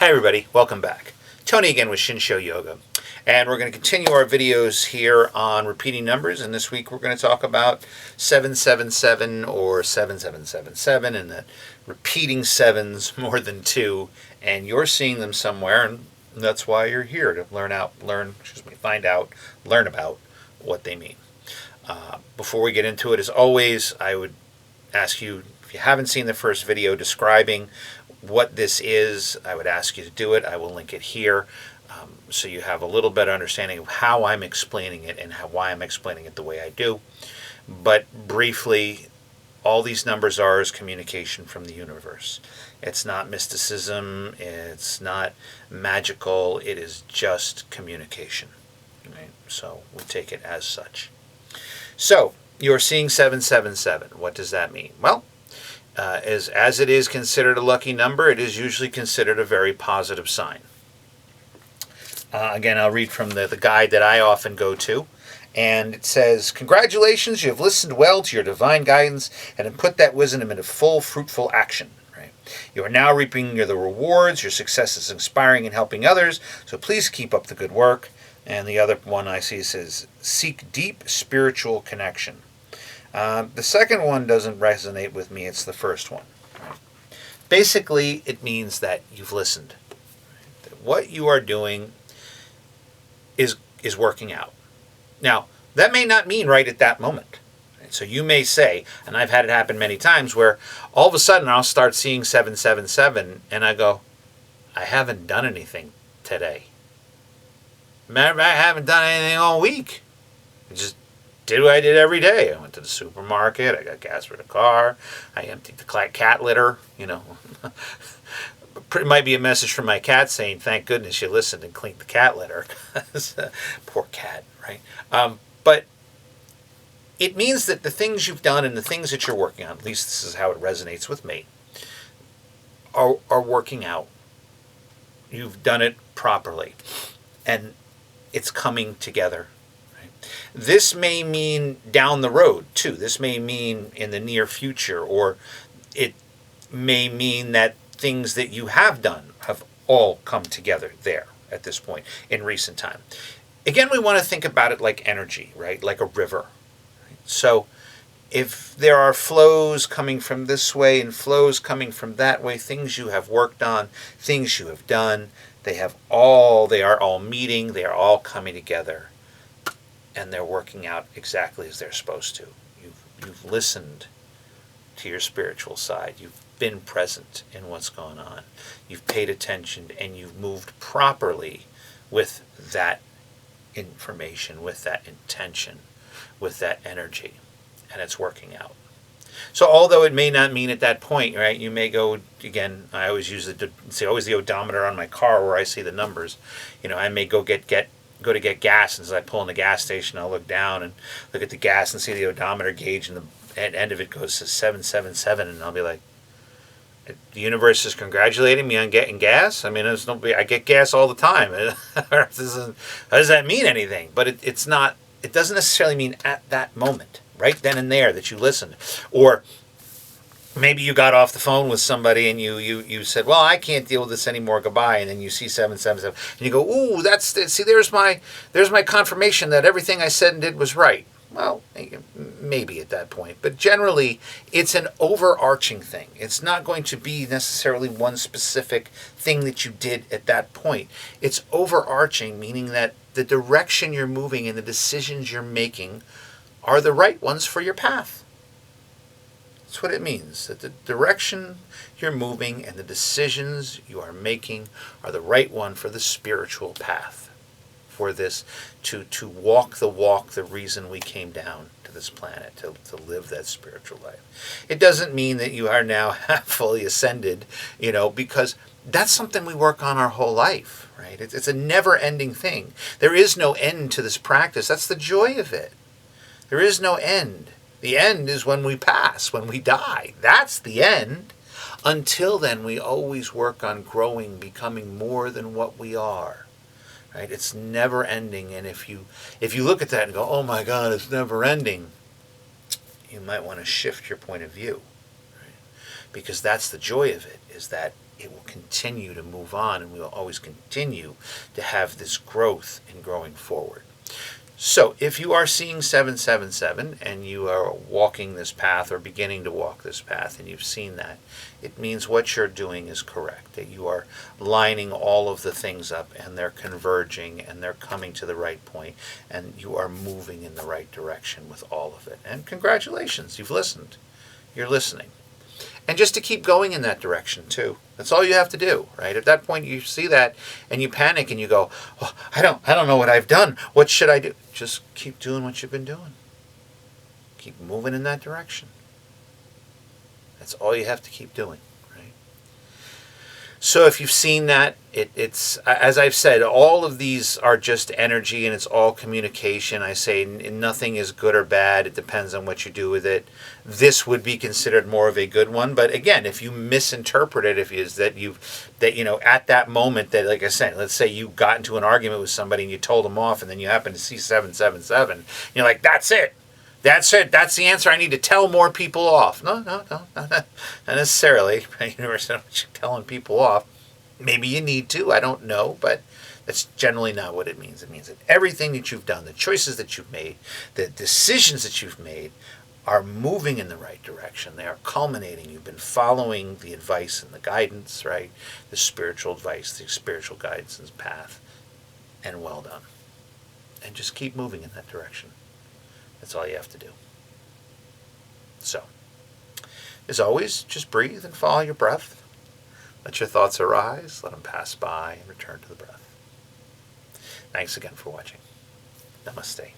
Hi everybody, welcome back. Tony again with Shinsho Yoga. And we're going to continue our videos here on repeating numbers, and this week we're going to talk about 777 or 7777 and the repeating sevens more than two, and you're seeing them somewhere, and that's why you're here, to learn about what they mean. Before we get into it, as always, I would ask you, if you haven't seen the first video describing what this is, I would ask you to do it. I will link it here, so you have a little better understanding of how I'm explaining it and why I'm explaining it the way I do. But briefly, all these numbers are is communication from the universe. It's not mysticism, it's not magical, it is just communication. Right? So we take it as such. So you're seeing 777. What does that mean? Well, as it is considered a lucky number, it is usually considered a very positive sign. Again, I'll read from the guide that I often go to, and it says, "Congratulations, you have listened well to your divine guidance and have put that wisdom into full, fruitful action. Right? You are now reaping the rewards. Your success is inspiring and helping others, so please keep up the good work." And the other one I see says, "Seek deep spiritual connection." The second one doesn't resonate with me. It's the first one. Right? Basically, it means that you've listened. That what you are doing is working out. Now, that may not mean right at that moment. Right? So you may say, and I've had it happen many times, where all of a sudden I'll start seeing 777, and I go, I haven't done anything today. Matter of fact, I haven't done anything all week. I just did what I did every day. I went to the supermarket. I got gas for the car. I emptied the cat litter. It might be a message from my cat saying, "Thank goodness you listened and cleaned the cat litter." Poor cat, right? But it means that the things you've done and the things that you're working on, at least this is how it resonates with me, are working out. You've done it properly, and it's coming together. This may mean down the road, too. This may mean in the near future, or it may mean that things that you have done have all come together there at this point in recent time. Again, we want to think about it like energy, right? Like a river. So if there are flows coming from this way and flows coming from that way, things you have worked on, things you have done, they are all meeting, they are all coming together. And they're working out exactly as they're supposed to. You've listened to your spiritual side. You've been present in what's going on. You've paid attention, and you've moved properly with that information, with that intention, with that energy, and it's working out. So although it may not mean at that point, right, you may go, again, I always use always the odometer on my car where I see the numbers. I may go to get gas, and as I pull in the gas station, I'll look down and look at the gas and see the odometer gauge, and the end of it goes to 777, and I'll be like, the universe is congratulating me on getting gas? I mean, I get gas all the time. How does that mean anything? But it doesn't necessarily mean at that moment, right then and there, that you listened. Or maybe you got off the phone with somebody and you said, "Well, I can't deal with this anymore. Goodbye." And then you see 777, and you go, "Ooh, there's my confirmation that everything I said and did was right." Well, maybe at that point, but generally, it's an overarching thing. It's not going to be necessarily one specific thing that you did at that point. It's overarching, meaning that the direction you're moving and the decisions you're making are the right ones for your path. That's what it means, that the direction you're moving and the decisions you are making are the right one for the spiritual path, for this, to walk the walk, the reason we came down to this planet, to live that spiritual life. It doesn't mean that you are now fully ascended, because that's something we work on our whole life, right? It's a never-ending thing. There is no end to this practice. That's the joy of it. There is no end. The end is when we pass, when we die. That's the end. Until then, we always work on growing, becoming more than what we are. Right? It's never ending. And if you look at that and go, "Oh my God, it's never ending," you might want to shift your point of view. Right? Because that's the joy of it, is that it will continue to move on, and we will always continue to have this growth in growing forward. So, if you are seeing 777 and you are walking this path or beginning to walk this path and you've seen that, it means what you're doing is correct. That you are lining all of the things up and they're converging and they're coming to the right point and you are moving in the right direction with all of it. And congratulations, you've listened. You're listening. And just to keep going in that direction too. That's all you have to do, right? At that point you see that and you panic and you go, "Oh, I don't know what I've done. What should I do?" Just keep doing what you've been doing. Keep moving in that direction. That's all you have to keep doing, right? So if you've seen that, it's, as I've said, all of these are just energy and it's all communication. I say nothing is good or bad. It depends on what you do with it. This would be considered more of a good one. But again, if you misinterpret it, if is that at that moment that, like I said, let's say you got into an argument with somebody and you told them off and then you happen to see 777, you're like, that's it. That's it. That's the answer. I need to tell more people off. No, not necessarily. You're telling people off. Maybe you need to. I don't know, but that's generally not what it means. It means that everything that you've done, the choices that you've made, the decisions that you've made, are moving in the right direction. They are culminating. You've been following the advice and the guidance, right? The spiritual advice, the spiritual guidance and path, and well done. And just keep moving in that direction. That's all you have to do. So, as always, just breathe and follow your breath. Let your thoughts arise, let them pass by, and return to the breath. Thanks again for watching. Namaste.